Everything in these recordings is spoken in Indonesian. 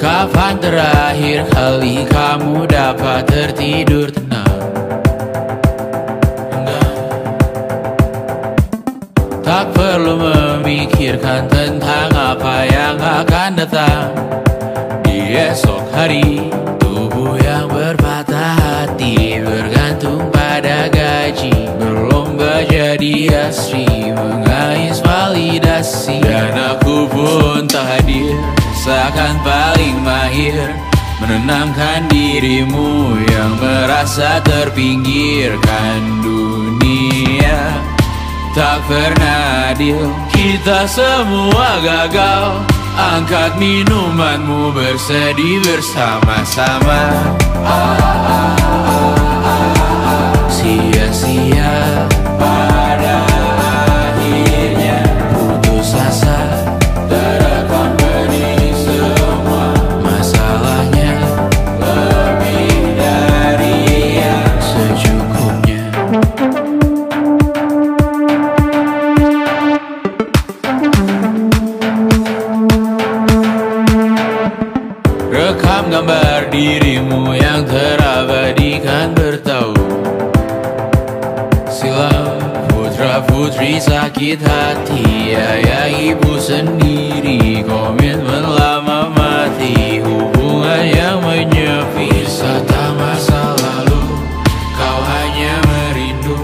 Kapan terakhir kali kamu dapat tertidur tenang? Enggak. Tak perlu memikirkan tentang apa yang akan datang di esok hari. Tubuh yang berpatah hati bergantung pada gaji, berlomba jadi asri, mengais validasi. Dan aku pun tak hadir, seakan paling mahir menenangkan dirimu yang merasa terpinggirkan dunia. Tak pernah adil, kita semua gagal. Angkat minumanmu, bersedih bersama-sama. Sia-sia pada akhirnya putus asa, terekam benih semua. Masalahnya lebih dari yang secukupnya. Rekam gambar dirimu yang terabadikan bertahun silam. Putra-putri sakit hati, ayah ibu sendiri, komitmen lama mati, hubungan yang menyepi. Wisata masa lalu, kau hanya merindu,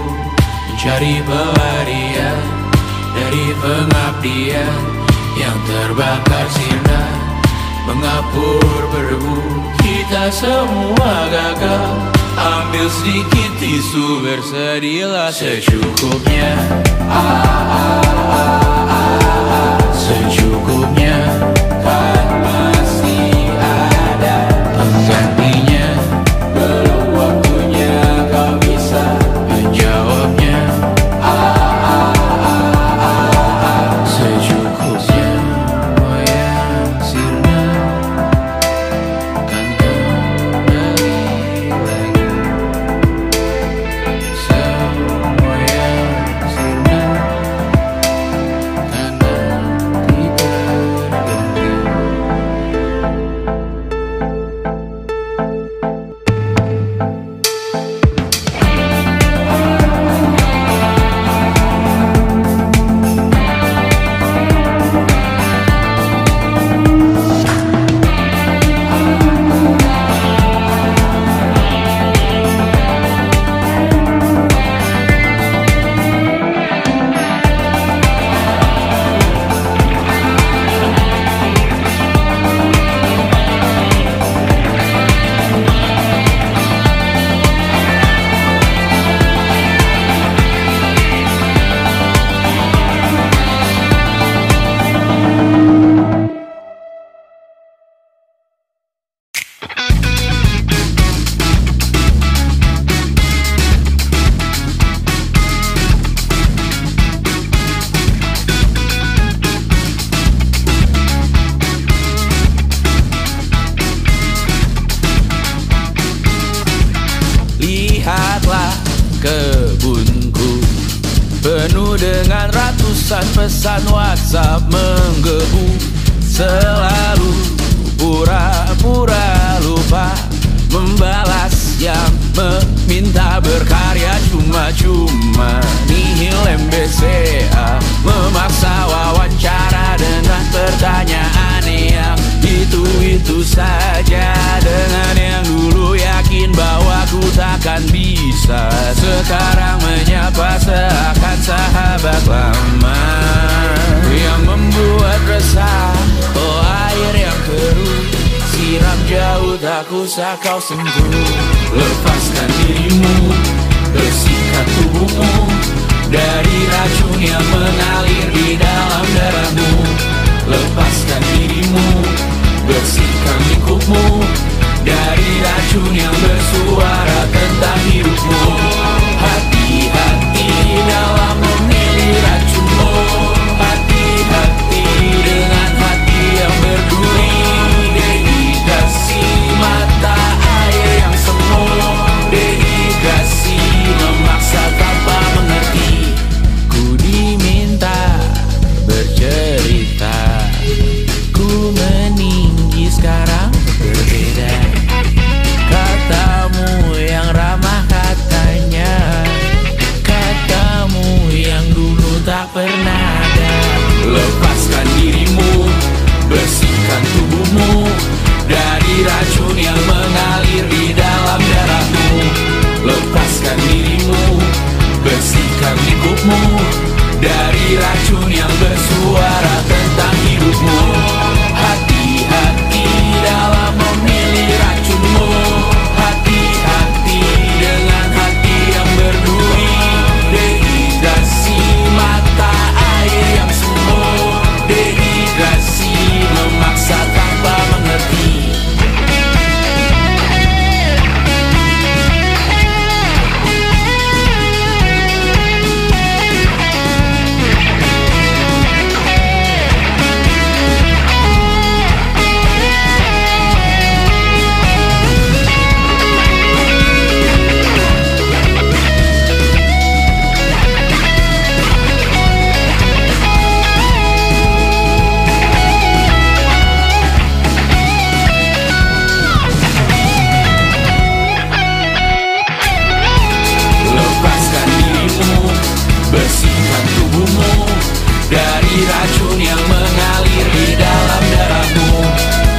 mencari pelarian dari pengabdian yang terbakar sinar, mengapur berdebu. Kita semua gagal. Ambil sedikit tisu, bersedihlah secukupnya. Secukupnya, kan masih ada penggantinya. Belum waktunya kau bisa menjawabnya. Secukupnya, moyang sirna kan kembali lagi. Semua yang sirna kan nanti terganti. Lihatlah kebunku, penuh dengan ratusan pesan WhatsApp menggebu. Selalu pura-pura lupa membalas yang meminta berkarya cuma-cuma. Nihil MBCA memaksa wawancara dengan pertanyaan yang itu-itu saja. Dengan yang dulu yakin bahwa ku takkan bisa, sekarang menyapa seakan sahabat lama. Yang membuat resah, oh air yang keruh, siram jauh tak usah kau sentuh. Lepaskan dirimu, bersihkan tubuhmu dari racun yang mengalir di dalam darahmu. Lepaskan dirimu, bersihkan lingkupmu dari racun yang bersuara tentang hidupmu. Hati-hati dalam memilih racunmu. Hati-hati dengan hati yang berduri. Dehidrasi mata air yang semu. Dehidrasi memaksa tanpa mengerti. pernah ada. Lepaskan dirimu, bersihkan tubuhmu dari racun yang mengalir di dalam darahmu. Lepaskan dirimu, bersihkan lingkupmu dari racun yang bersuara tentang hidupmu. Hati-hati dalam memilih racunmu. Hati-hati dengan hati yang berduri. Dehidrasi mata air yang semu. Dehidrasi memaksa tanpa mengerti. Bersihkan tubuhmu dari racun yang mengalir di dalam darahmu.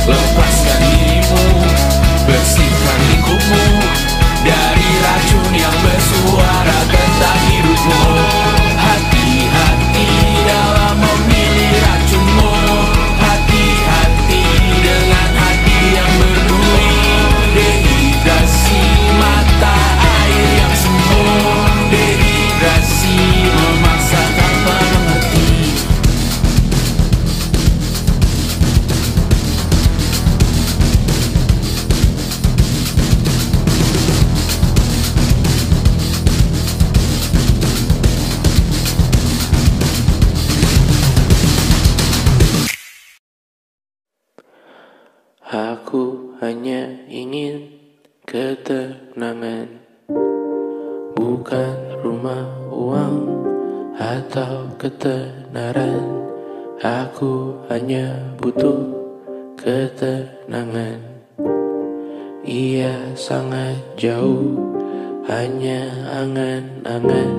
Lepaskan dirimu, bersihkan lingkupmu dari racun yang bersuara tentang hidupmu. Hati-hati dalam memilih racunmu. Hati-hati dengan hati yang berduri. Dehidrasi mata air yang semu. Dehidrasi memaksa tanpa mengerti. Aku hanya ingin ketenangan, bukan rumah, uang, atau ketenaran. Aku hanya butuh ketenangan. Ia sangat jauh, hanya angan-angan.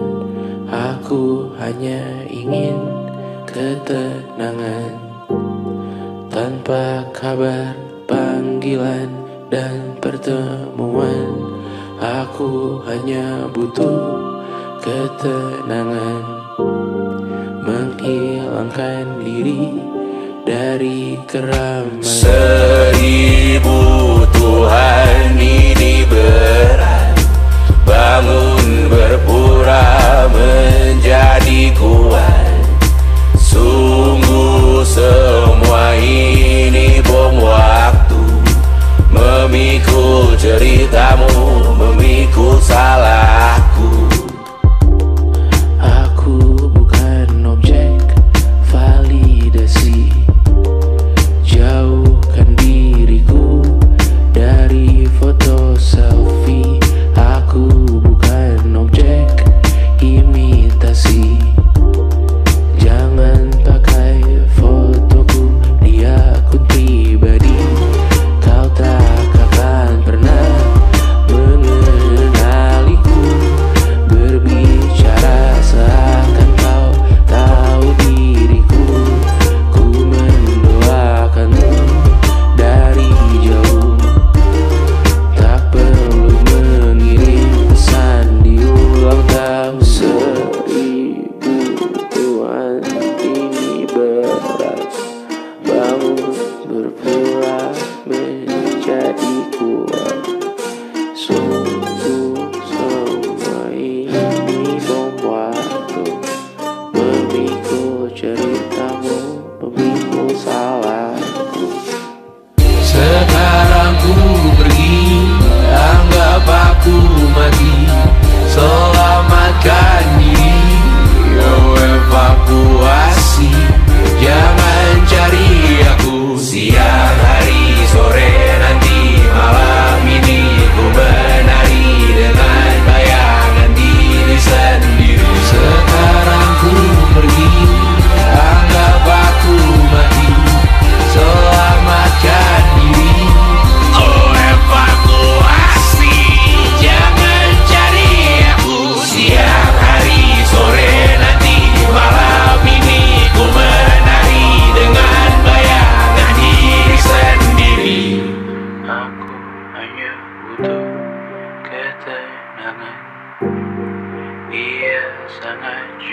Aku hanya ingin ketenangan. Tanpa kabar, panggilan, dan pertemuan, aku hanya butuh ketenangan. Menghilangkan diri dari keramaian. 1000 Tuhan ini berat, bangun berpura menjadi kuat. Sungguh semua ini bom waktu, memikul ceritamu, memikul salahku. Aku bukan objek validasi. Jauhkan diriku dari foto selfie. Aku bukan objek imitasi. Jangan pakai fotoku di akun pribadi. Kau tak akan pernah mengenaliku.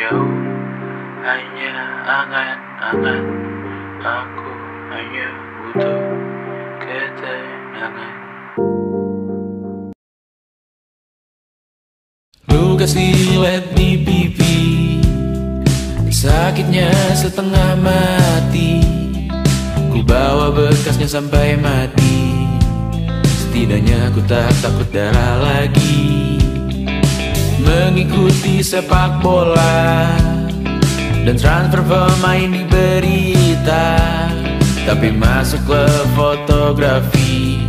menjauh, hanya angan-angan. Aku hanya butuh ketenangan. Lu kasih let me pipi, sakitnya setengah mati. Ku bawa bekasnya sampai mati. Setidaknya ku tak takut darah lagi. Mengikuti sepak bola dan transfer pemain di berita, tapi masuk ke fotografi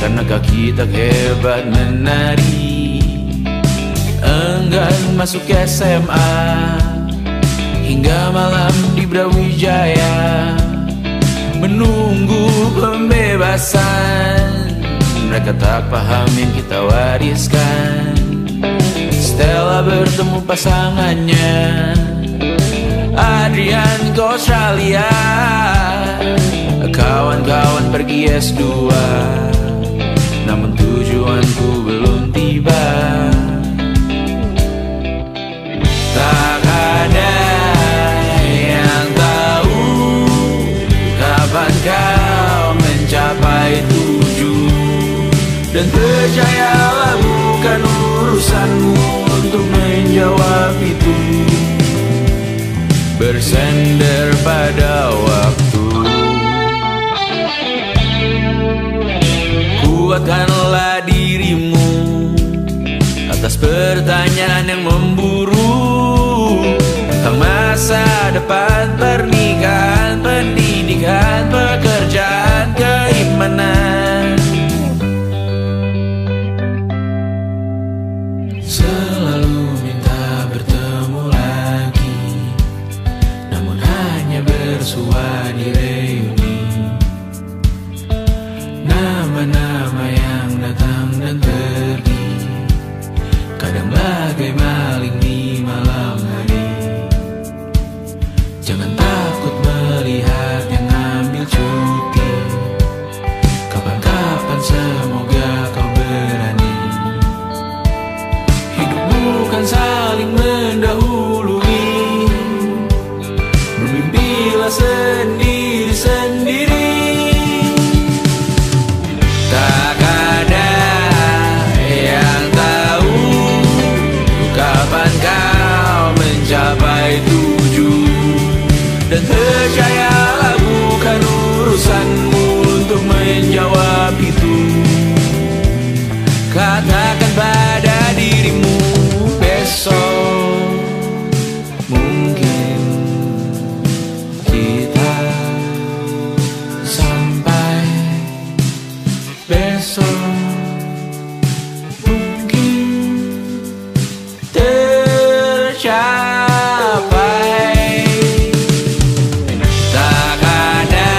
karena kaki tak hebat menari. Enggan masuk SMA hingga malam di Brawijaya, menunggu pembebasan. Mereka tak paham yang kita wariskan. Stella bertemu pasangannya, Adrian ke Australia, kawan-kawan pergi S2, namun tujuanku belum tiba. Tak ada yang tahu kapan kau mencapai tujuh, dan percayalah bukan urusanmu untuk menjawab itu. Bersender pada waktu, kuatkanlah dirimu atas pertanyaan yang memburu tentang masa depan, pernikahan, pendidikan, pekerjaan, keimanan. Selalu minta bertemu lagi, namun hanya bersua di reuni. Nama-nama yang datang dan pergi, kadang bagai maling di malam hari. Jangan takut melihat yang ambil cuti, kapan-kapan semoga kau berani. Hidup bukan saling mendahului, bermimpilah sendiri-sendiri. Tak ada yang tahu kapan kau mencapai tujuh, dan percayalah bukan urusanmu untuk menjawab itu. Katakan pada dirimu besok mungkin kita sampai, besok mungkin tercapai. Tak ada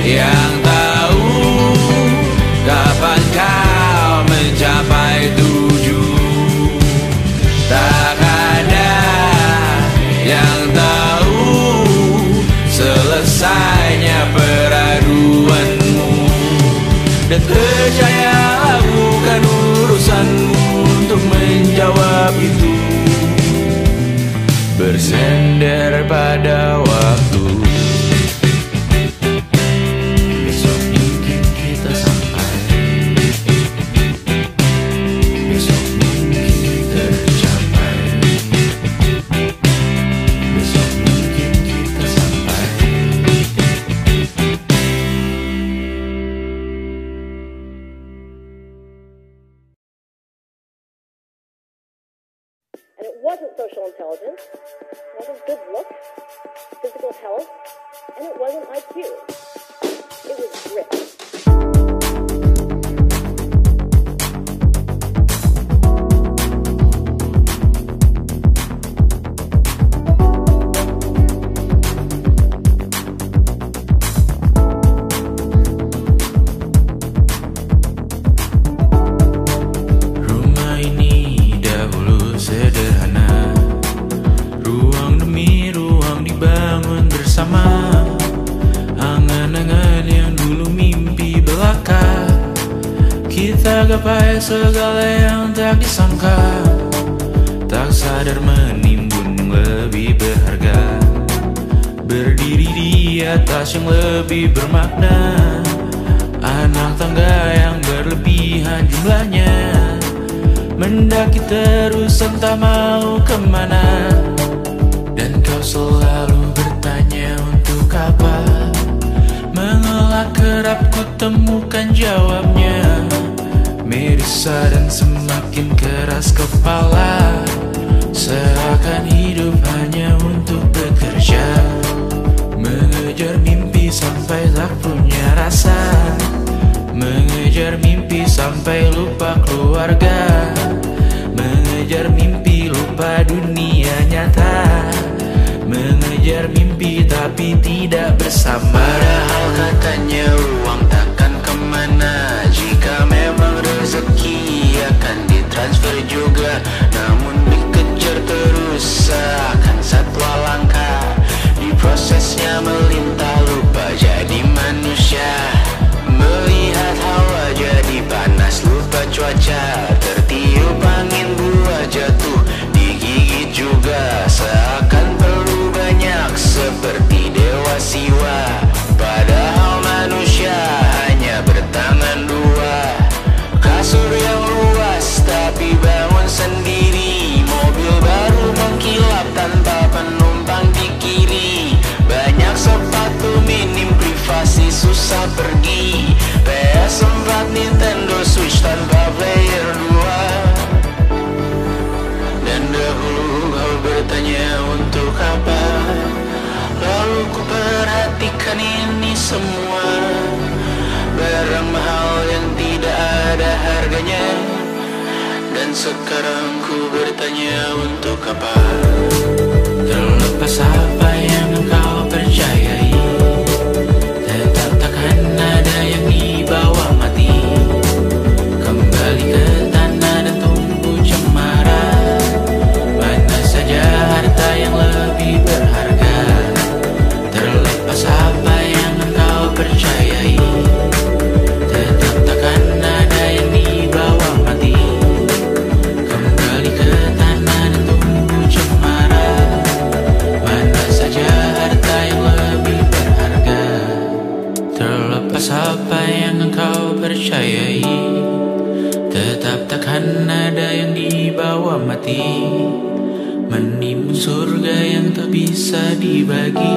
yang tahu kapan kau mencapai tujuh, tak ada yang tahu selesainya peraduanmu. Dan percayalah bukan urusanmu untuk menjawab itu. Bersender pada waktu, besok mungkin kita sampai, besok mungkin tercapai, besok mungkin kita sampai. And it wasn't social intelligence, it wasn't good looks, physical health, and it wasn't IQ. It was grit. Rumah ini dahulu sederhana, ruang demi ruang dibangun bersama. Angan-angan yang dulu mimpi belaka, kita gapai segala yang tak disangka. Tak sadar menimba lebih berharga, berdiri di atas yang lebih bermakna. Anak tangga yang berlebihan jumlahnya, mendaki terus entah mau kemana. Dan kau selalu bertanya untuk apa, mengelak kerap ku temukan jawabnya. Merisa dan semakin keras kepala, seakan hidup hanya untuk bekerja, mengejar mimpi sampai tak punya rasa, mengejar mimpi sampai lupa keluarga, mengejar mimpi lupa dunia nyata, mengejar mimpi tapi tidak bersama. Padahal katanya uang takkan kemana, jika memang rezeki akan ditransfer juga. Namun dikejar terus seakan satwa langka, di prosesnya melintah lupa jadi manusia. Melihat hawa jadi panas lupa cuaca, tertiup angin buah jatuh digigit juga. Seakan perlu banyak seperti dewa siwa, padahal manusia hanya bertangan dua. Kasur yang luas tapi bangun sendiri, mobil baru mengkilap tanpa penumpang di kiri. Banyak sepatu minim privasi susah pergi, PS4 Nintendo Switch tanpa player 2. Dan dahulu kau bertanya untuk apa, lalu ku perhatikan ini semua, barang mahal yang tidak ada harganya. Dan sekarang ku bertanya untuk apa, terlepas apa yang engkau percayai, tetap takkan ada yang dibawa mati. Kembali ke tanah dan tumbuh cemara, mana saja harta yang lebih berharga. Terlepas apa yang engkau percayai, tetap takkan ada yang dibawa mati. Kembali ke tanah dan tumbuh cemara, mana saja harta yang lebih berharga. Terlepas apa yang engkau percayai, tetap takkan ada yang dibawa mati. Menimbun surga yang tak bisa dibagi,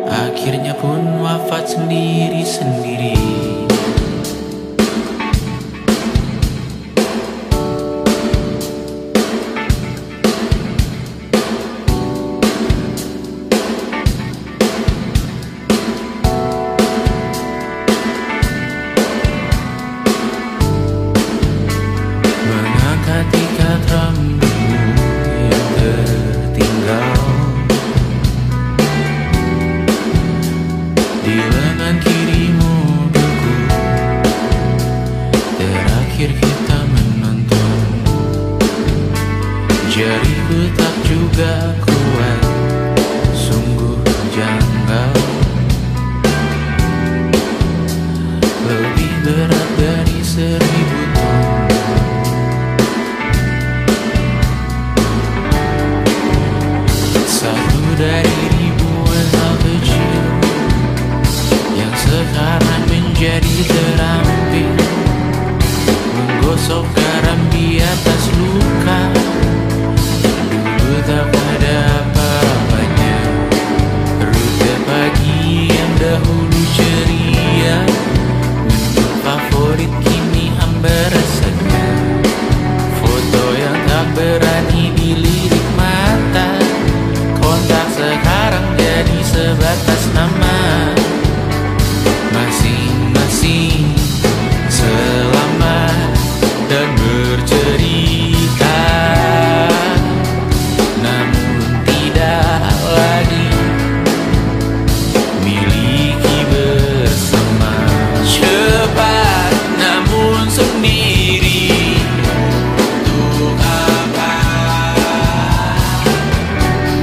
akhirnya pun wafat sendiri-sendiri. Mengangkat ikat rambutmu yang tertinggal di lengan kirimu beku, terakhir kita menonton. Jariku tak juga kuat, sungguh janggal, lebih berat dari 1000 ton. Satu dari ribuan hal kecil yang sekarang menjadi terampil, menggosok garam di atas luka. Dulu tak ada apa-apanya, rute pagi yang dahulu ceria, menu favorit kini hambar rasanya. Foto yang tak berani dilirik mata, kontak sekarang jadi sebatas nama. Masing-masing selamat dan bercerita, namun tidak lagi miliki bersama. Cepat namun sendiri, untuk apa?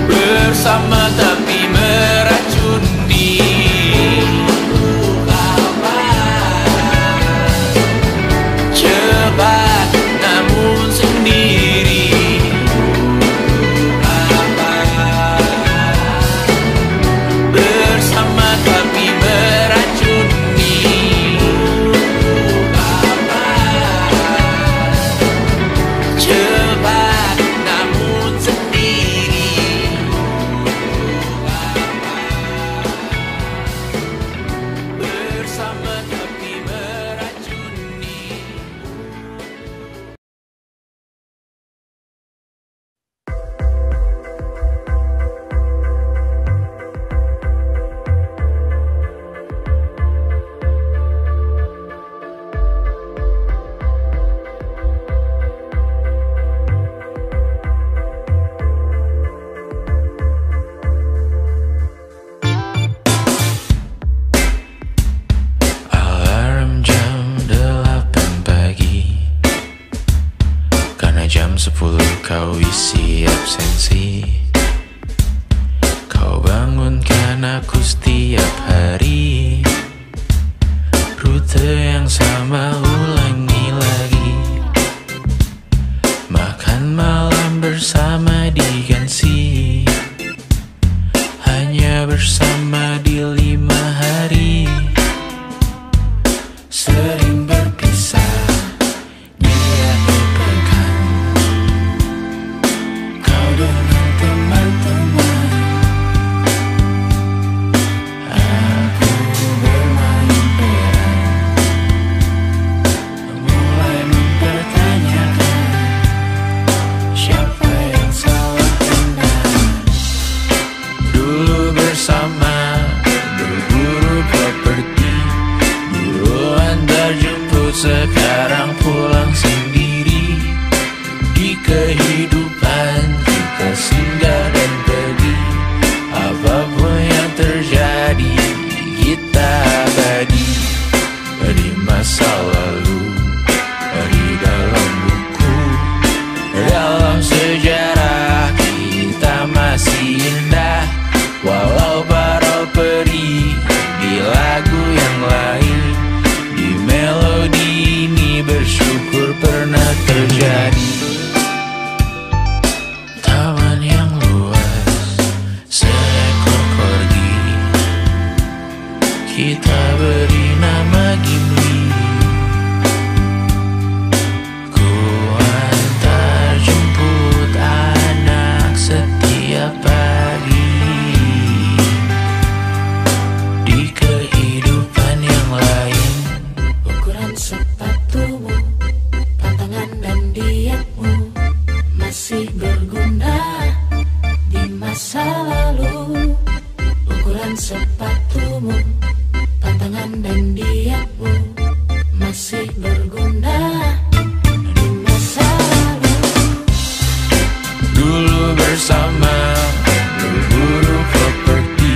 Bersama tapi meracuni. Untuk apa? Cepat namun sendiri. Untuk apa? Kau isi absensi, kau bangunkan aku setiap hari. Rute yang sama ulangi lagi. Makan malam bersama di Gansi, hanya bersama di 5 hari. Sering berpisah di akhir pekan, kau dengan teman-teman, aku bermain peran, mulai mempertanyakan siapa yang salah benar. Dulu bersama berburu properti, dulu antar jemput, sekarang pulang sendiri. Di kehidupan kita singgah dan pergi, apapun yang terjadi kita abadi. Di masa lalu, di dalam buku, dalam sejarah kita masih indah. Walau para peri di lagu yang lain, di melodi ini bersyukur pernah terjadi. Taman yang luas, seekor korgi, kita beri nama Gimli. Ku antar jemput anak setiap pagi. Di kehidupan yang lain, Ukuran sepatumu, pantangan dan dietmu masih berguna di masa lalu. Ukuran sepatumu, pantangan dan dietmu masih berguna di masa lalu. dulu bersama berburu properti,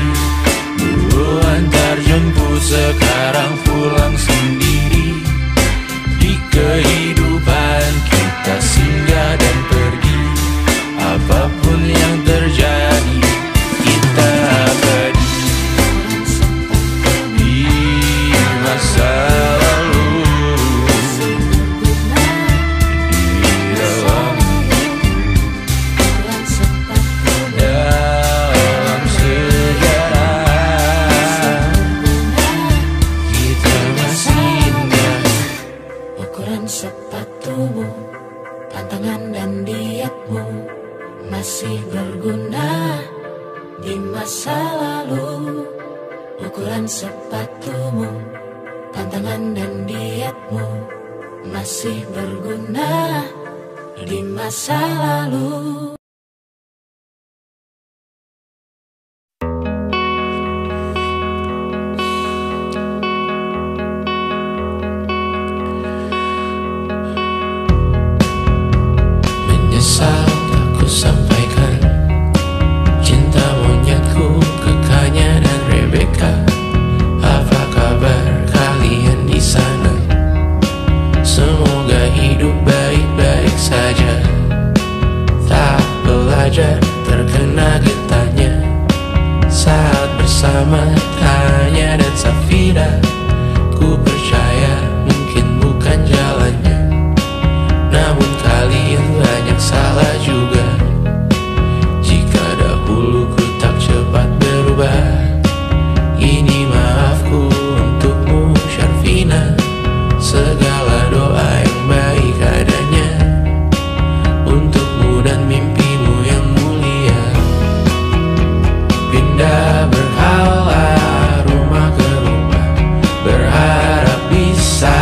dulu antar jemput, sekarang pulang sendiri. Di kehidupan kita singgah dan pergi, apapun yang terjadi kita abadi. Di masa lalu, di dalam Ukuran sepatumu, dalam sejarah kita masih indah. ukuran sepatumu, pantangan dan dietmu masih berguna di masa lalu. Ukuran sepatumu, pantangan dan dietmu masih berguna di masa lalu. Menyesal tak ku sampaikan cinta monyetku ke Kanya dan Rebecca. Apa kabar kalian di sana? Semoga hidup baik-baik saja. Tak belajar terkena getahnya saat bersama Tanya dan Safira. Ku percaya mungkin bukan jalannya, namun kalian banyak salah juga. Jika dahulu ku tak cepat berubah, ini maafku untukmu Syarfina. Segala doa yang baik adanya untukmu dan mimpimu yang mulia. Pindah berhala rumah ke rumah, berharap bisa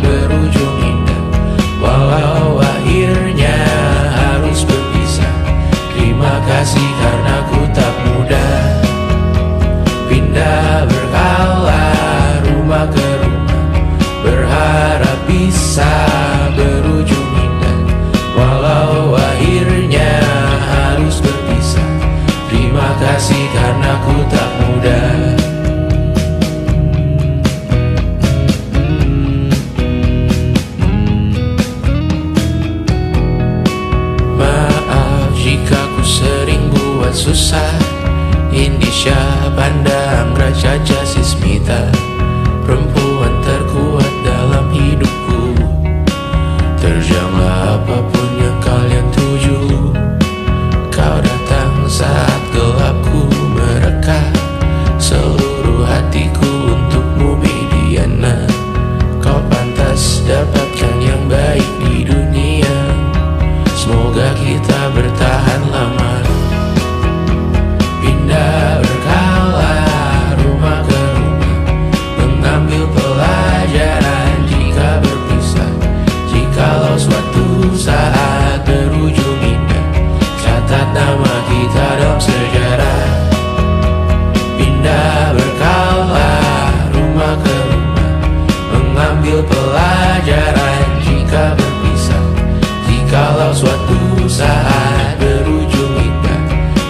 berujung indah. Walau akhirnya harus berpisah, terima kasih karena ku tak mudah. Pindah berhala rumah ke rumah, berharap bisa berujung indah. Walau akhirnya harus berpisah, terima kasih karena ku tak mudah. susah. Indonesia pandang Raja Jasismita, perempuan terkuat dalam hidupku. Terjanglah apapun yang kalian tuju. Kau datang saat gelapku mereka, seluruh hatiku untukmu Mediana. Kau pantas dapatkan yang baik di dunia. Semoga kita bertahan lama. Pindah berkala rumah ke rumah, mengambil pelajaran jika berpisah. Jikalau suatu saat berujung indah, catat nama kita dalam sejarah. Pindah berkala rumah ke rumah, mengambil pelajaran jika berpisah. Jikalau suatu saat berujung indah,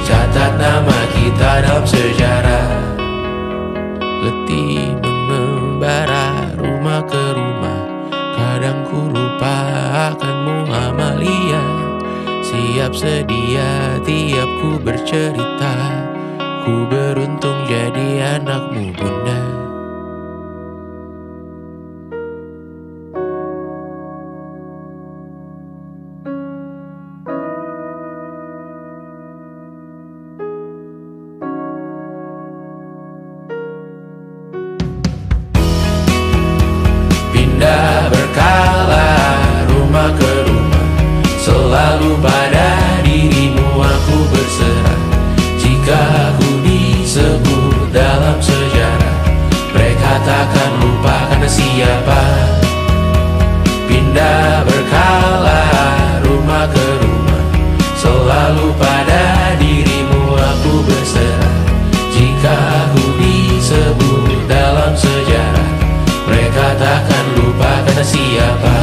catat nama kita dalam sejarah. Letih mengembara rumah ke rumah, kadang ku lupa akanmu Amalia. Siap sedia tiap ku bercerita, ku beruntung jadi anakmu bunda. Pindah berkala rumah ke rumah, selalu pada dirimu aku berserah. Jika aku disebut dalam sejarah, mereka takkan lupa karena siapa. Pindah berkala rumah ke rumah, selalu pada dirimu aku berserah. Jika aku disebut dalam sejarah, mereka takkan lupa kata siapa.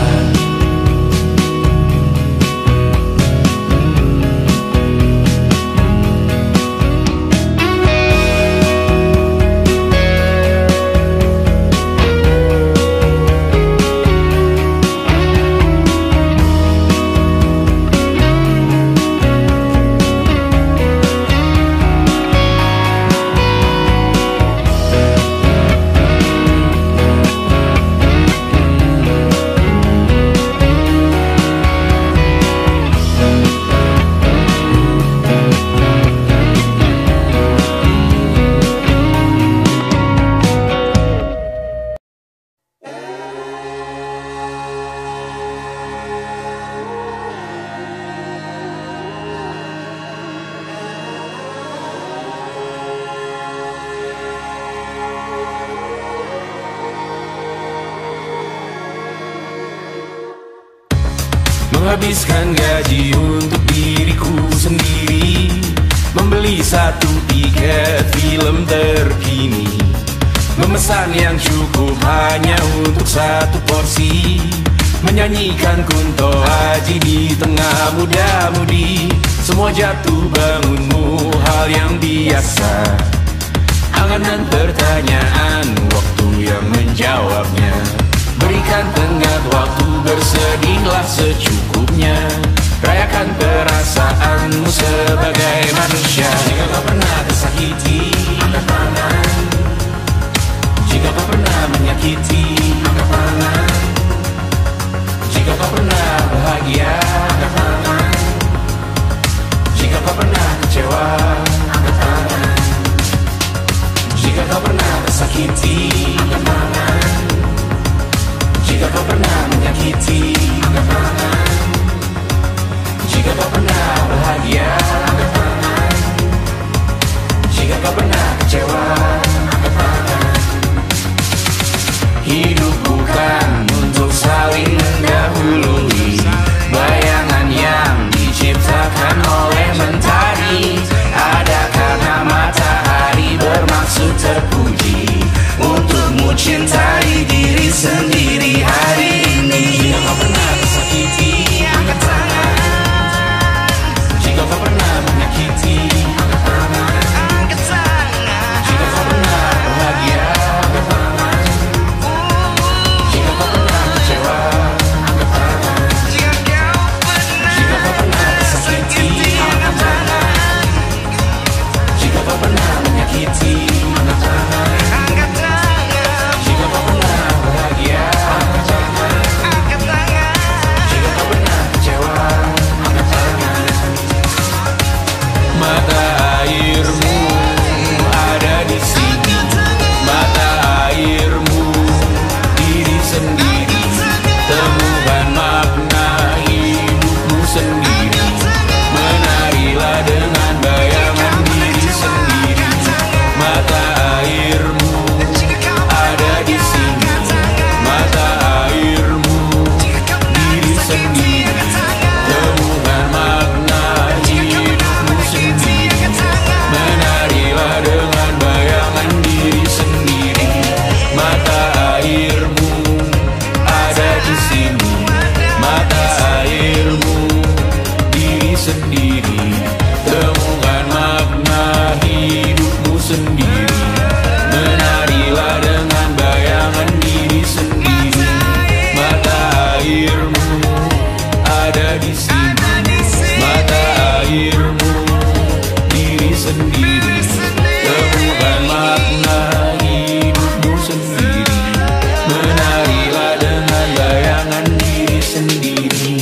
Menghabiskan gaji untuk diriku sendiri, membeli satu tiket film terkini, memesan yang cukup hanya untuk satu porsi, menyanyikan kunto haji di tengah muda-mudi. Semua jatuh bangunmu hal yang biasa, angan-angan pertanyaan, waktu yang menjawabnya. Berikan tenggat waktu, bersedihlah secukupnya. Rayakan perasaanmu sebagai manusia. Jika kau pernah tersakiti, angkat tangan. Jika kau pernah menyakiti, angkat tangan. Jika kau pernah bahagia, angkat tangan. Jika kau pernah kecewa, angkat tangan. Jika kau pernah tersakiti, angkat tangan. Jika kau pernah menyakiti, angkat tangan. Jika kau pernah bahagia, angkat tangan. Jika kau pernah kecewa, angkat tangan. Mata airmu ada di sini. Mata airmu diri sendiri. Temukan makna hidupmu sendiri. Menarilah dengan bayangan diri sendiri. Mata airmu ada di sini. Mata airmu diri sendiri. Temukan makna hidupmu sendiri. Menarilah dengan bayangan diri sendiri. Mata airmu ada di sini. Mata airmu diri sendiri. Temukan makna hidupmu sendiri. Menarilah dengan bayangan diri sendiri. Mata airmu ada di sini. Mata airmu diri sendiri. Temukan makna hidupmu sendiri. Menarilah dengan bayangan diri sendiri.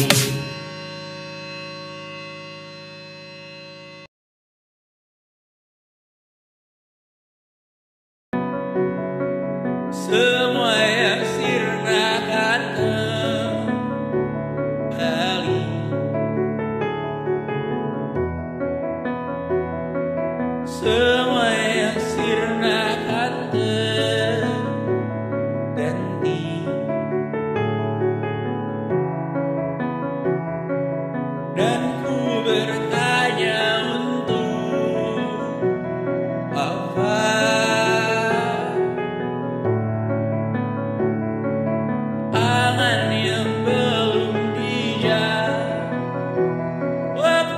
Semua yang sirnakan kembali. Semua yang sirnakan terganti. Dan ku bertanya untuk apa? Angan yang belum dijawab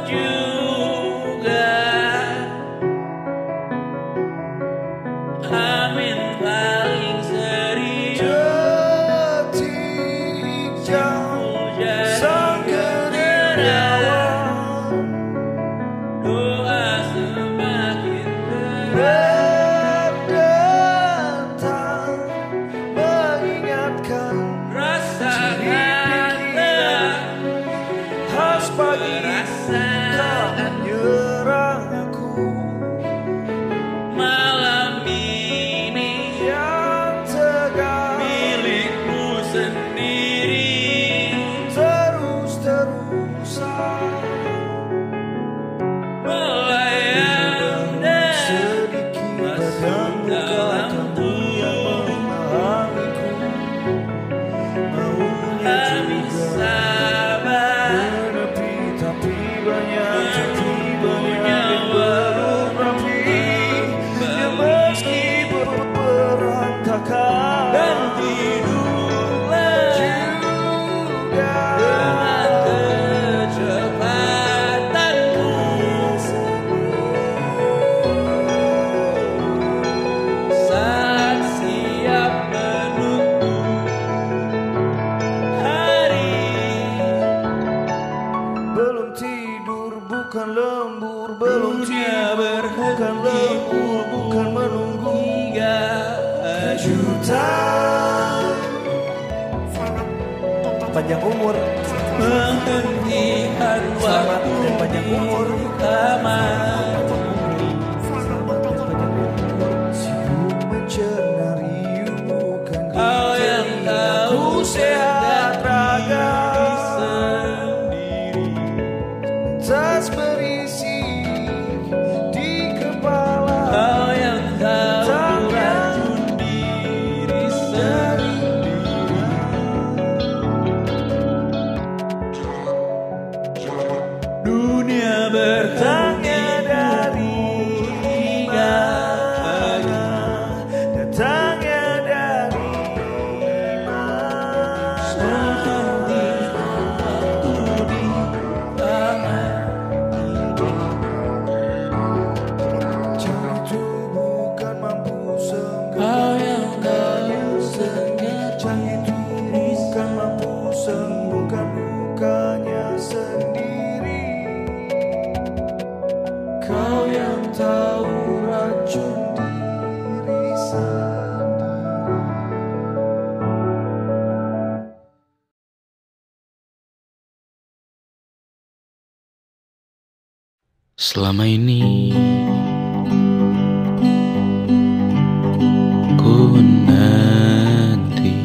juga. Amin paling serius. Jauh jadi doa semakin berat. Rasakan malam ini yang tegar milikmu sendiri. Terus-terusan melayang dan masuk dalam tubuhku. Habis sabar punya belum rapi. Meski berantakan dan hiduplah dengan kecepatanmu. Saat siap menunggu hari. Belum tidur bukan lembur, belum Dunia tidur bukan lembur, bukan menunggu hingga kejutan. Panjang umur, menghentikan selamat waktu dan panjang umur. tamat. Sibuk mencerna riuhmu kan Kau yang tahu aku sehat raga. sendiri. Tas berisi di kepala. Kau yang tahu racun diri sendiri. Dunia bertanya dari mana, Datangnya dari mana? menghentikan waktu di taman. Jauh itu bukan mampu sembuh. Kau yang tahu sengaja Itu bukan mampu sembuhkan lukanya sendiri. kau yang tahu racun Diri sendiri. Selama ini ku nanti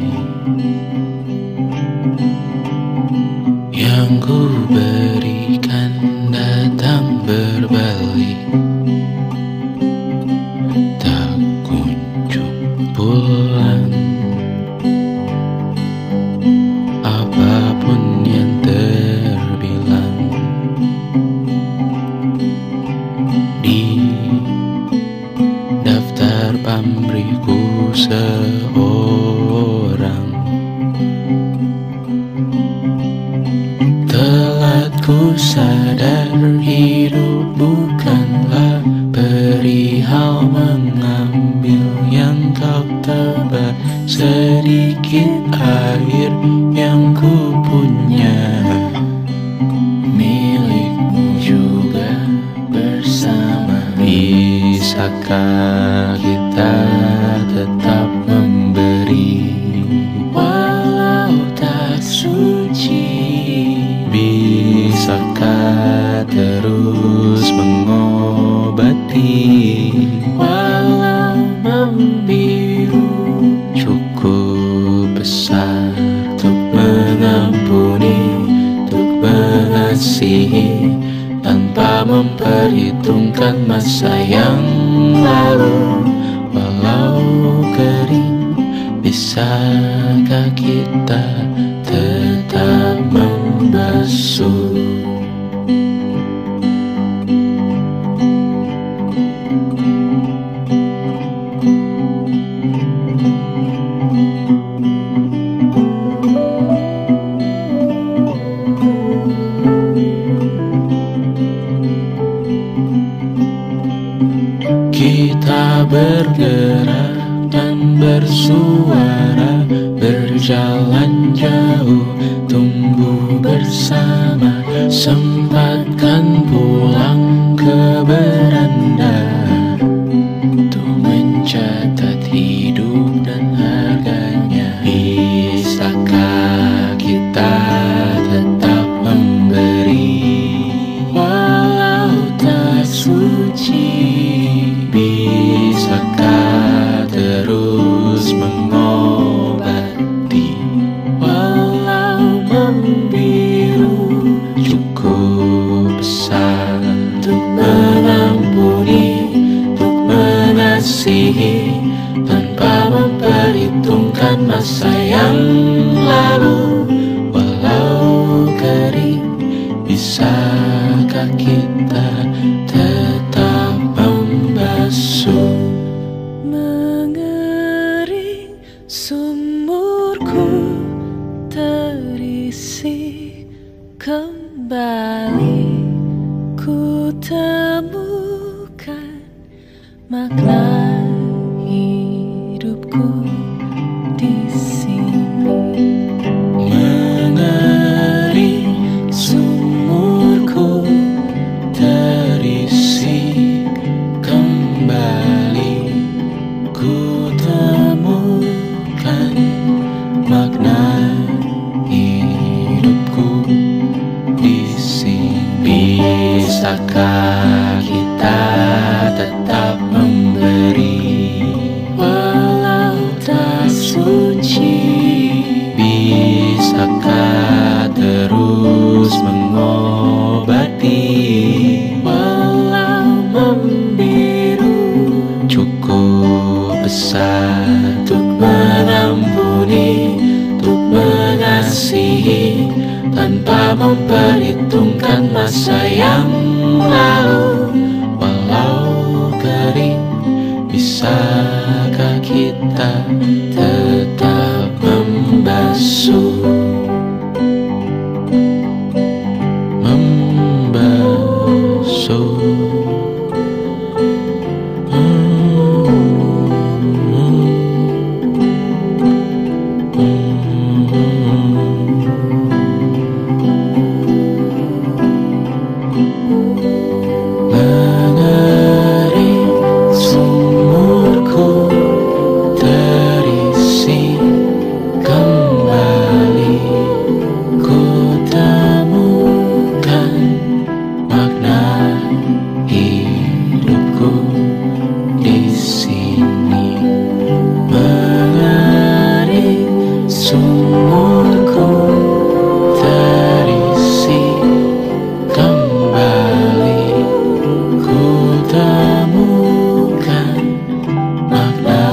yang ku berikan datang berbalik, tak kunjung pulang. Apapun yang terbilang di daftar pamrihku seorang, telat ku sadar hidup bukanlah perihal mengambil yang kau tebak. Sedikit air yang ku punya milikmu juga bersama. Bisakah kita tetap memberi walau tak suci? Bisakah terus mengobati walau membiru? Cukup besar untuk mengampuni, untuk mengasihi, tanpa memperhitungkan masa yang lalu. Walau kering, bisakah kita tetap membasuh? Kita bergerak dan bersuara, berjalan jauh, tumbuh bersama. Sempatkan pulang ke beranda untuk mencatat hidup dan harganya. Bisakah kita tetap memberi walau tak suci? Bisakah terus mengobati walau membiru? Cukup besar untuk mengampuni, untuk mengasihi, tanpa memperhitungkan masa yang lalu. Walau kering, bisakah kita tetap membasuh? Mengering sumurku terisi kembali, ku temukan makna hidupku di sini. Mengering sumurku terisi kembali, ku temukan makna hidupku di sini. Bisakah kita tetap memberi ku di sini mengering sumurku terisi kembali ku temukan makna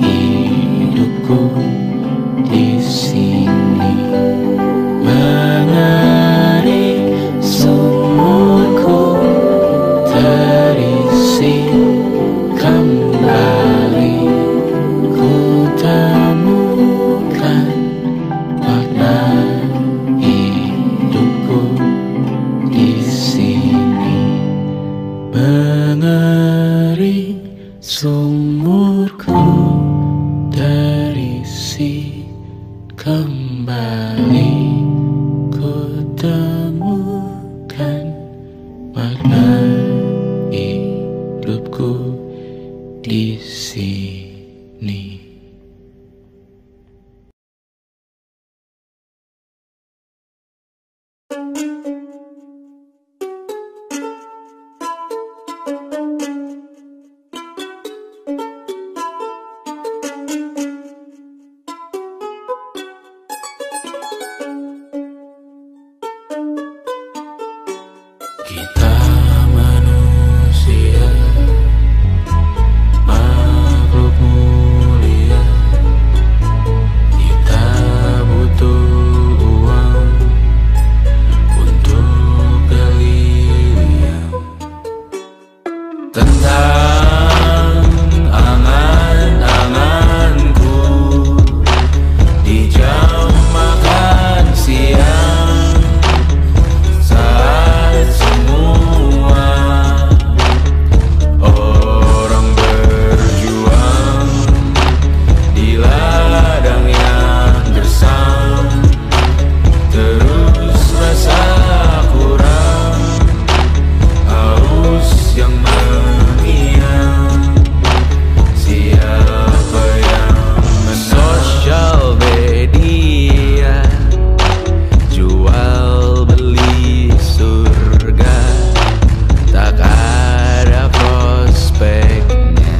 hidupku di sini mengering sumurku terisi kembali ku temukan makna hidupku di sini mengering sumurku terisi kembali ku temukan makna hidupku di sini. Kita manusia, makhluk mulia. Kita butuh uang untuk gelirian. Tentang angan-anganku di jam makan siang, saat semua orang berjuang di ladang yang gersang, terus rasa kurang, haus yang mengiang. Siapa yang menang? Sosial media jual beli surga, tak ada prospeknya,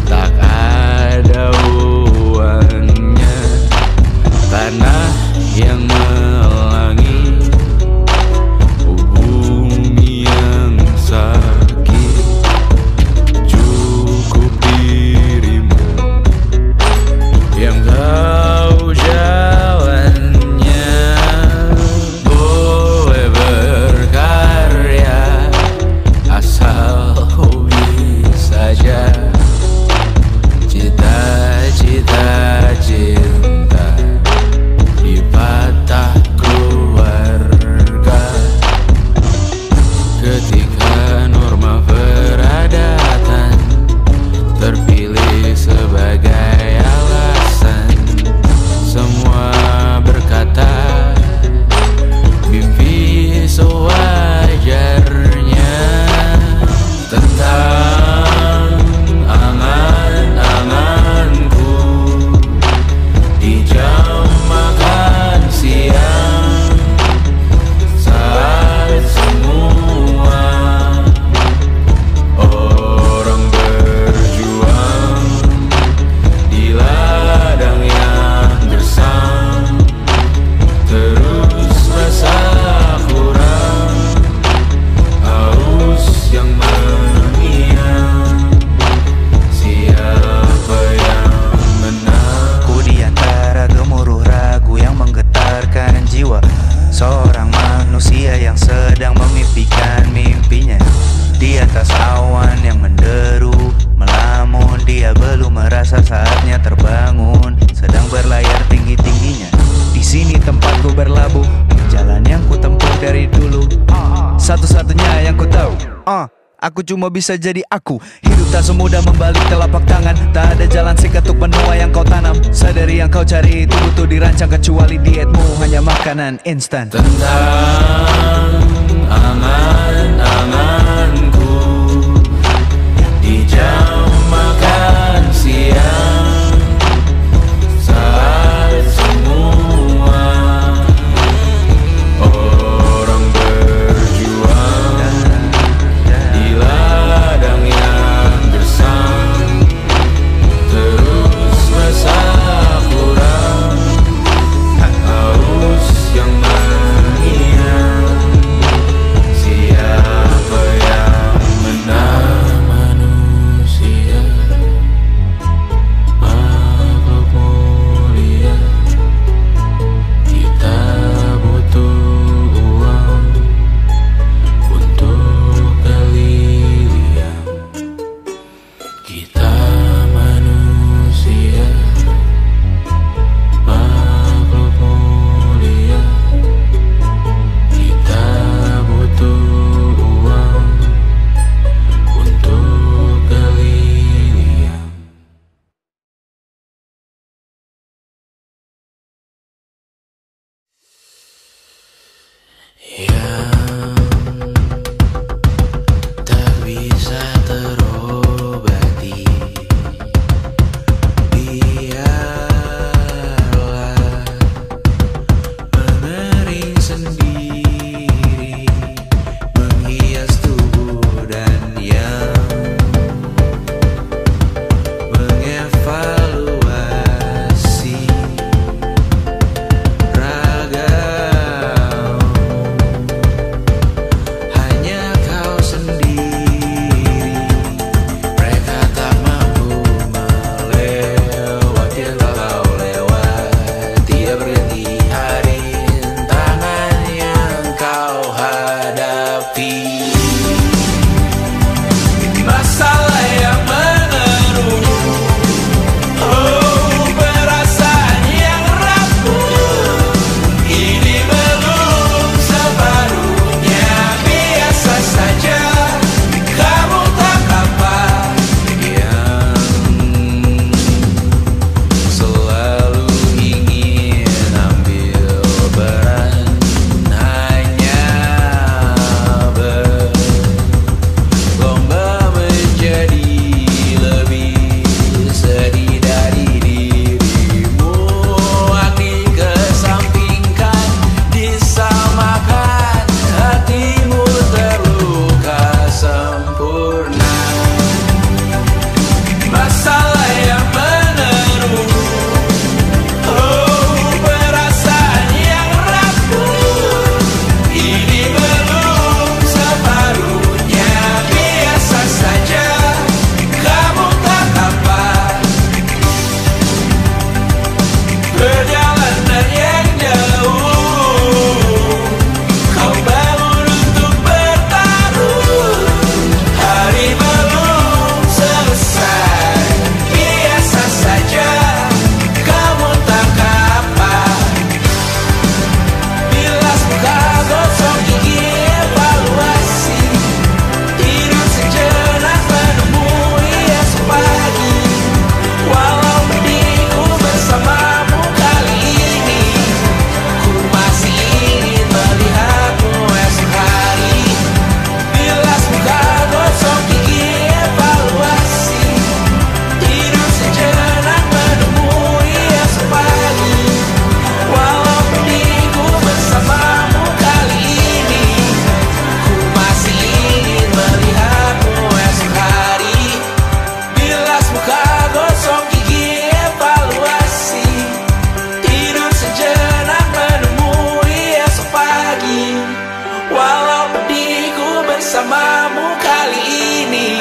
tak ada uangnya. Tanah yang melangi, bumi yang sakit, cukup dirimu yang tahu jalannya. Boleh berkarya asal hobi saja, cita-cita cinta dipatah keluarga. Ketika norma peradatan terpilih sebagai alasan, semua berkata mimpi sewajarnya. Tentang angan-anganku di jam makan siang, saat semua orang berjuang di ladang yang gersang, terus rasa kurang, haus yang mengiang. Siapa yang menang? Ku di antara gemuruh ragu yang menggetarkan jiwa seorang manusia yang sedang memimpikan mimpinya. Di atas awan yang menderu, melamun, dia belum merasa saatnya terbangun, sedang berlayar tinggi-tingginya. Di sini tempatku berlabuh, jalan yang ku tempuh dari dulu, satu-satunya yang ku tahu. Aku cuma bisa jadi aku. Hidup tak semudah membalik telapak tangan, tak ada jalan siketuk benua yang kau tanam. Sadari yang kau cari itu butuh dirancang, kecuali dietmu hanya makanan instan. Tentang angan-anganku di jam makan siang, saat semua orang berjuang di ladang bisa terobati. Biarlah mengering sendiri, menghias tubuh dan yang mengevaluasi ragam. Hanya kau sendiri, mereka tak mampu melewati yang kau lewati. Dia berganti hari tangan yang kau hadapi. Masalah yang mengeruh, oh perasaan yang rapuh, ini belum separuhnya. Biasa saja, kamu tak apa yang selalu ingin ambil peran, hanya berlomba menjadi lebih sedih dari dirimu. Dikesampingkan, disamakan, hatimu terluka sempurna. Masalah yang meneruh, oh perasaan yang rapuh, ini belum separuhnya. Biasa saja, kamu tak apa. Perjalanan yang jauh, kau bangun untuk bertaruh. Hari belum selesai, biasa saja, kamu tak apa. Bilas muka, gosok gigi, evaluasi, tidur sejenak, menemui esok pagi. Walau pedihku bersamamu kali ini, ku masih ingin melihatmu esok hari. Bilas muka, gosok gigi, evaluasi, tidur sejenak, menemui esok pagi. Walau pedihku bersamamu kali ini, ku masih ingin melihatmu esok hari. Bilas muka, gosok gigi, evaluasi, tidur sejenak, menemui esok pagi. Walau pedihku bersamamu kali ini,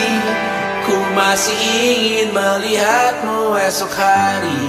ku masih ingin melihatmu esok hari.